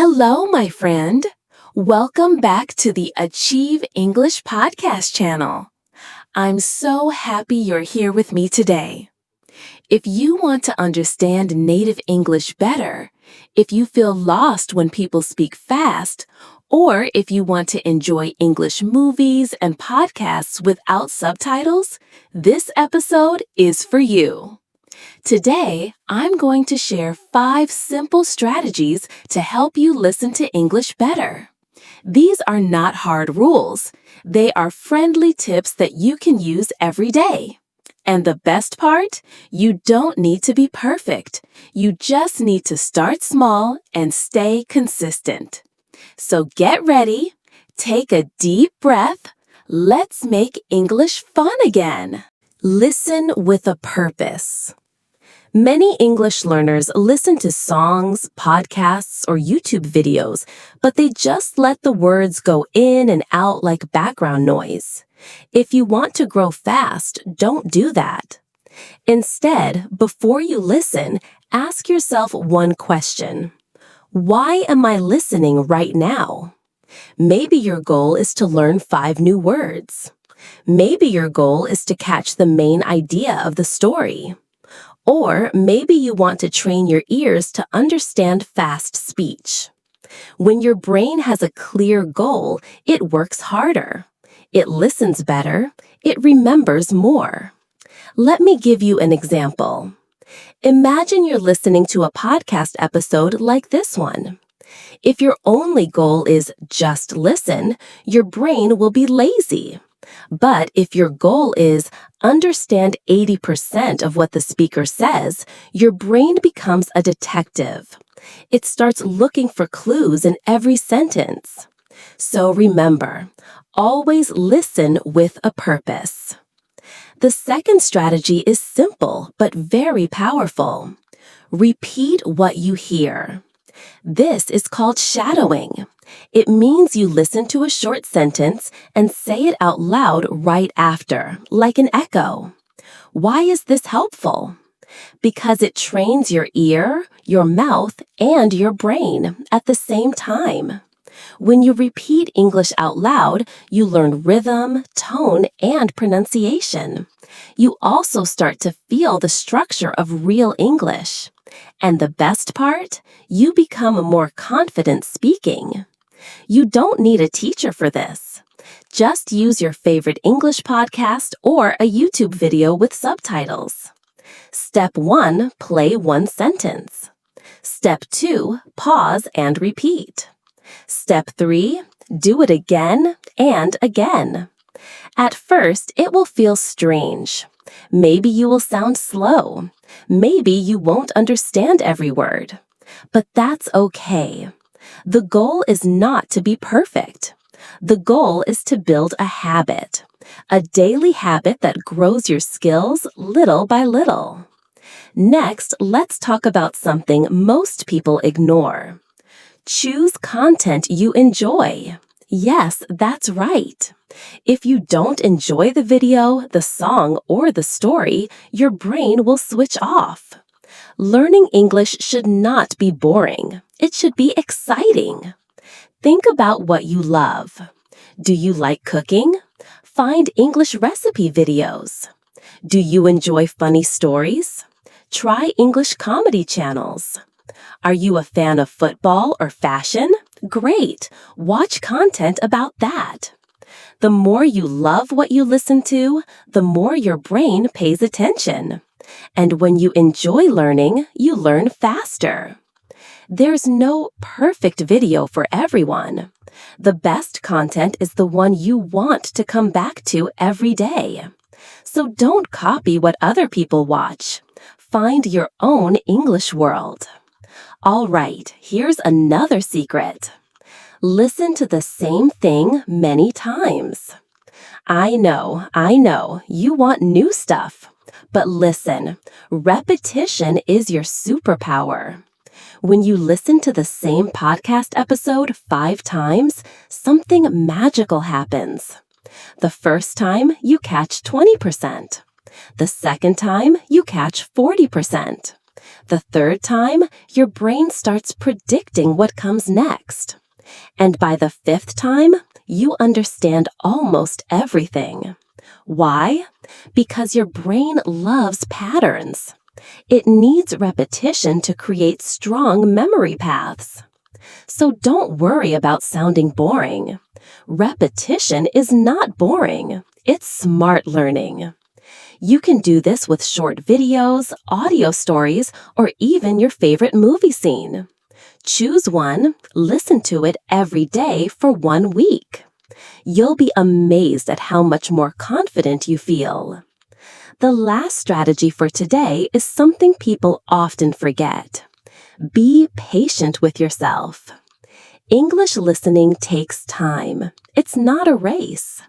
Hello, my friend. Welcome back to the Achieve English podcast channel. I'm so happy you're here with me today. If you want to understand native English better, if you feel lost when people speak fast, or if you want to enjoy English movies and podcasts without subtitles, this episode is for you. Today, I'm going to share 5 simple strategies to help you listen to English better. These are not hard rules. They are friendly tips that you can use every day. And the best part? You don't need to be perfect. You just need to start small and stay consistent. So get ready, take a deep breath. Let's make English fun again. Listen with a purpose. Many English learners listen to songs, podcasts, or YouTube videos, but they just let the words go in and out like background noise. If you want to grow fast, don't do that. Instead, before you listen, ask yourself one question. Why am I listening right now? Maybe your goal is to learn 5 new words. Maybe your goal is to catch the main idea of the story. Or maybe you want to train your ears to understand fast speech. When your brain has a clear goal, it works harder. It listens better. It remembers more. Let me give you an example. Imagine you're listening to a podcast episode like this one. If your only goal is just listen, your brain will be lazy. But if your goal is understand 80% of what the speaker says, your brain becomes a detective. It starts looking for clues in every sentence. So remember, always listen with a purpose. The second strategy is simple but very powerful. Repeat what you hear. This is called shadowing. It means you listen to a short sentence and say it out loud right after, like an echo. Why is this helpful? Because it trains your ear, your mouth, and your brain at the same time. When you repeat English out loud, you learn rhythm, tone, and pronunciation. You also start to feel the structure of real English. And the best part? You become more confident speaking. You don't need a teacher for this. Just use your favorite English podcast or a YouTube video with subtitles. Step 1, play one sentence. Step 2, pause and repeat. Step 3, do it again and again. At first, it will feel strange. Maybe you will sound slow. Maybe you won't understand every word. But that's okay. The goal is not to be perfect. The goal is to build a habit, a daily habit that grows your skills little by little. Next, let's talk about something most people ignore. Choose content you enjoy. Yes, that's right. If you don't enjoy the video, the song, or the story, your brain will switch off. Learning English should not be boring. It should be exciting. Think about what you love. Do you like cooking? Find English recipe videos. Do you enjoy funny stories? Try English comedy channels. Are you a fan of football or fashion? Great! Watch content about that. The more you love what you listen to, the more your brain pays attention. And when you enjoy learning, you learn faster. There's no perfect video for everyone. The best content is the one you want to come back to every day. So don't copy what other people watch. Find your own English world. All right, here's another secret. Listen to the same thing many times. I know, you want new stuff. But listen, repetition is your superpower. When you listen to the same podcast episode 5 times, something magical happens. The first time, you catch 20%. The second time, you catch 40%. The third time, your brain starts predicting what comes next. And by the fifth time, you understand almost everything. Why? Because your brain loves patterns. It needs repetition to create strong memory paths. So don't worry about sounding boring. Repetition is not boring. It's smart learning. You can do this with short videos, audio stories, or even your favorite movie scene. Choose one, listen to it every day for 1 week. You'll be amazed at how much more confident you feel. The last strategy for today is something people often forget. Be patient with yourself. English listening takes time. It's not a race.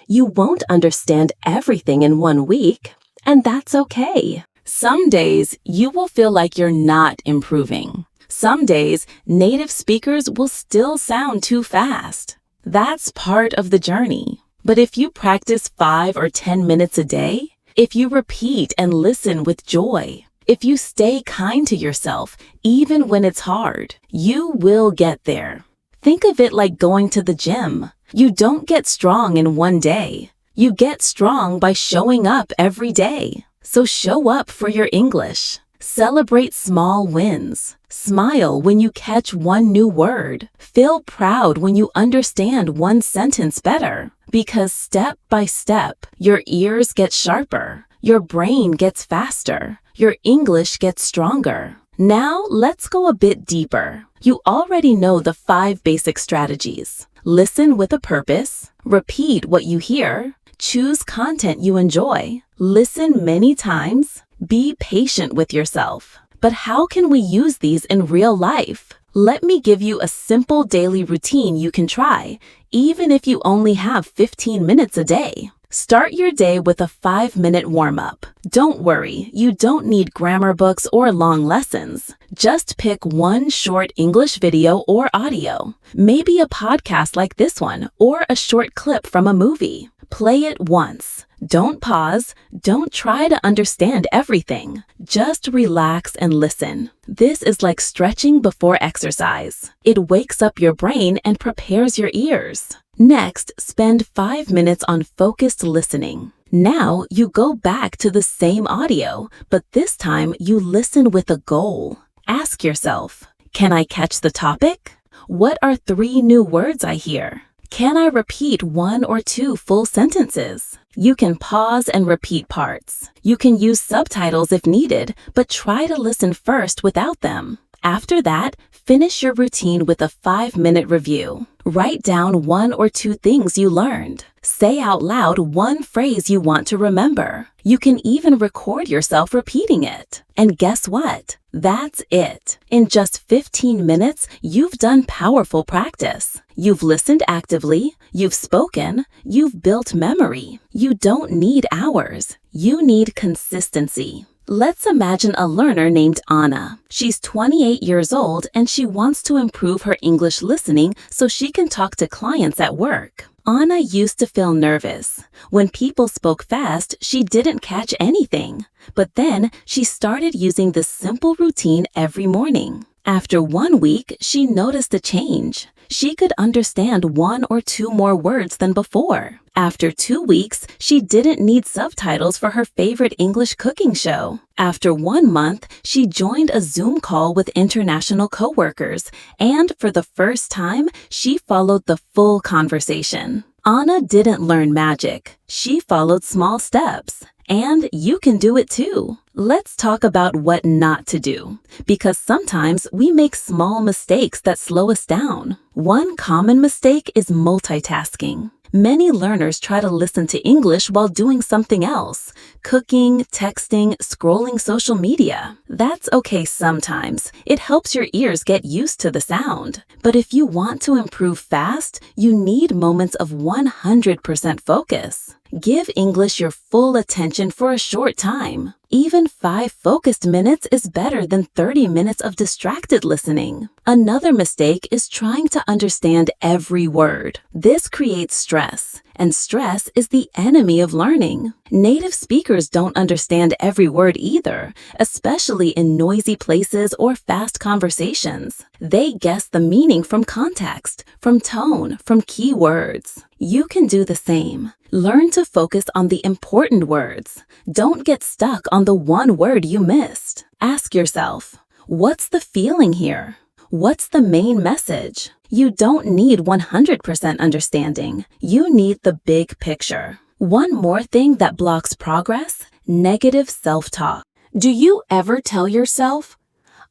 You won't understand everything in 1 week, and that's okay. Some days you will feel like you're not improving. Some days native speakers will still sound too fast. That's part of the journey. But if you practice 5 or 10 minutes a day, if you repeat and listen with joy, if you stay kind to yourself, even when it's hard, you will get there. Think of it like going to the gym. You don't get strong in 1 day. You get strong by showing up every day. So show up for your English. Celebrate small wins. Smile when you catch one new word. Feel proud when you understand one sentence better. Because step by step, your ears get sharper. Your brain gets faster. Your English gets stronger. Now, let's go a bit deeper. You already know the 5 basic strategies. Listen with a purpose. Repeat what you hear. Choose content you enjoy. Listen many times. Be patient with yourself. But how can we use these in real life? Let me give you a simple daily routine you can try, even if you only have 15 minutes a day. Start your day with a 5-minute warm-up. Don't worry, you don't need grammar books or long lessons. Just pick one short English video or audio, maybe a podcast like this one, or a short clip from a movie. Play it once. Don't pause. Don't try to understand everything. Just relax and listen. This is like stretching before exercise. It wakes up your brain and prepares your ears. Next, spend 5 minutes on focused listening. Now you go back to the same audio, but this time you listen with a goal. Ask yourself, can I catch the topic? What are 3 new words I hear? Can I repeat 1 or 2 full sentences? You can pause and repeat parts. You can use subtitles if needed, but try to listen first without them. After that, finish your routine with a 5-minute review. Write down 1 or 2 things you learned. Say out loud 1 phrase you want to remember. You can even record yourself repeating it. And guess what? That's it. In just 15 minutes, you've done powerful practice. You've listened actively, you've spoken, you've built memory. You don't need hours. You need consistency. Let's imagine a learner named Anna. She's 28 years old and she wants to improve her English listening so she can talk to clients at work. Anna used to feel nervous. When people spoke fast, she didn't catch anything. But then she started using this simple routine every morning. After 1 week, she noticed a change. She could understand 1 or 2 more words than before. After 2 weeks, she didn't need subtitles for her favorite English cooking show. After 1 month, she joined a Zoom call with international coworkers, and for the first time, she followed the full conversation. Anna didn't learn magic. She followed small steps. And you can do it too. Let's talk about what not to do, because sometimes we make small mistakes that slow us down. One common mistake is multitasking. Many learners try to listen to English while doing something else, cooking, texting, scrolling social media. That's okay sometimes. It helps your ears get used to the sound. But if you want to improve fast, you need moments of 100% focus. Give English your full attention for a short time. Even 5 focused minutes is better than 30 minutes of distracted listening. Another mistake is trying to understand every word. This creates stress, And stress is the enemy of learning. Native speakers don't understand every word either, especially in noisy places or fast conversations. They guess the meaning from context, from tone, from key words. You can do the same. Learn to focus on the important words. Don't get stuck on the one word you missed. Ask yourself, what's the feeling here? What's the main message? You don't need 100% understanding. You need the big picture. One more thing that blocks progress: negative self-talk. Do you ever tell yourself,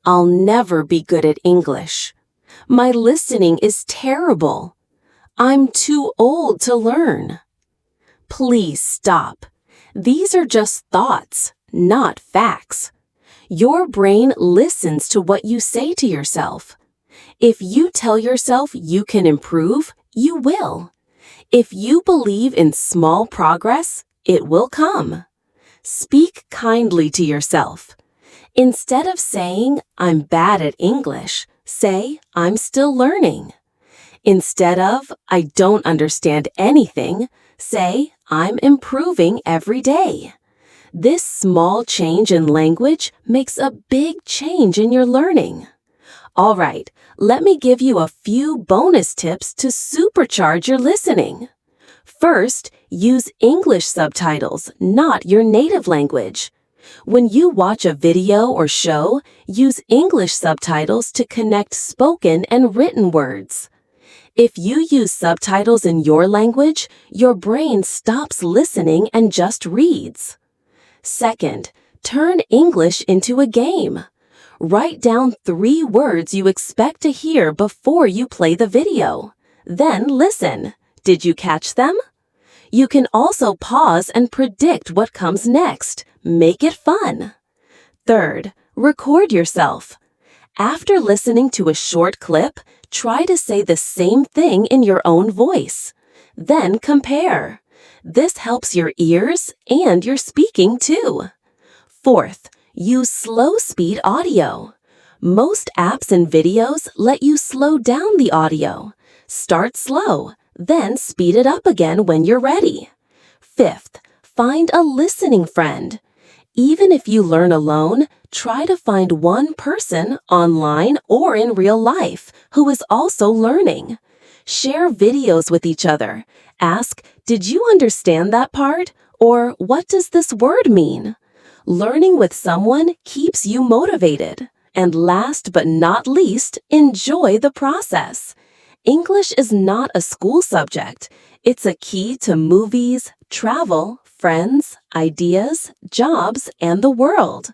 "I'll never be good at English. My listening is terrible. I'm too old to learn"? Please stop. These are just thoughts, not facts. Your brain listens to what you say to yourself. If you tell yourself you can improve, you will. If you believe in small progress, it will come. Speak kindly to yourself. Instead of saying, "I'm bad at English," say, "I'm still learning." Instead of, "I don't understand anything," say, "I'm improving every day." This small change in language makes a big change in your learning. All right, let me give you a few bonus tips to supercharge your listening. First, use English subtitles, not your native language. When you watch a video or show, use English subtitles to connect spoken and written words. If you use subtitles in your language, your brain stops listening and just reads. Second, turn English into a game. Write down 3 words you expect to hear before you play the video. Then listen. Did you catch them? You can also pause and predict what comes next. Make it fun. Third, record yourself. After listening to a short clip, try to say the same thing in your own voice. Then compare. This helps your ears and your speaking too. Fourth, use slow speed audio. Most apps and videos let you slow down the audio. Start slow, then speed it up again when you're ready. Fifth, find a listening friend. Even if you learn alone, try to find one person online or in real life who is also learning. Share videos with each other. Ask, "Did you understand that part?" Or, "What does this word mean?" Learning with someone keeps you motivated. And last but not least, enjoy the process. English is not a school subject. It's a key to movies, travel, friends, ideas, jobs, and the world.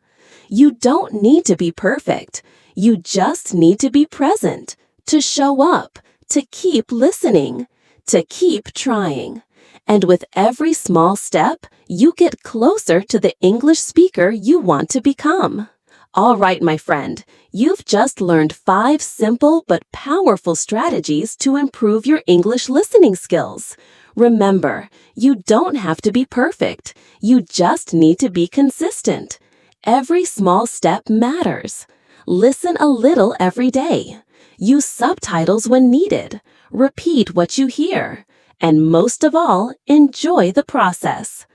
You don't need to be perfect. You just need to be present, to show up, to keep listening, to keep trying. And with every small step, you get closer to the English speaker you want to become. All right, my friend, you've just learned 5 simple but powerful strategies to improve your English listening skills. Remember, you don't have to be perfect. You just need to be consistent. Every small step matters. Listen a little every day. Use subtitles when needed. Repeat what you hear. And most of all, enjoy the process.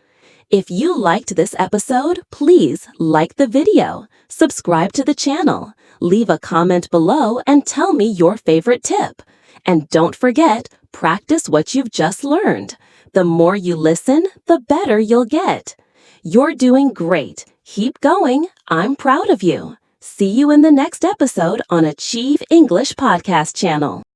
If you liked this episode, please like the video, subscribe to the channel, leave a comment below and tell me your favorite tip. And don't forget, practice what you've just learned. The more you listen, the better you'll get. You're doing great. Keep going. I'm proud of you. See you in the next episode on Achieve English Podcast channel.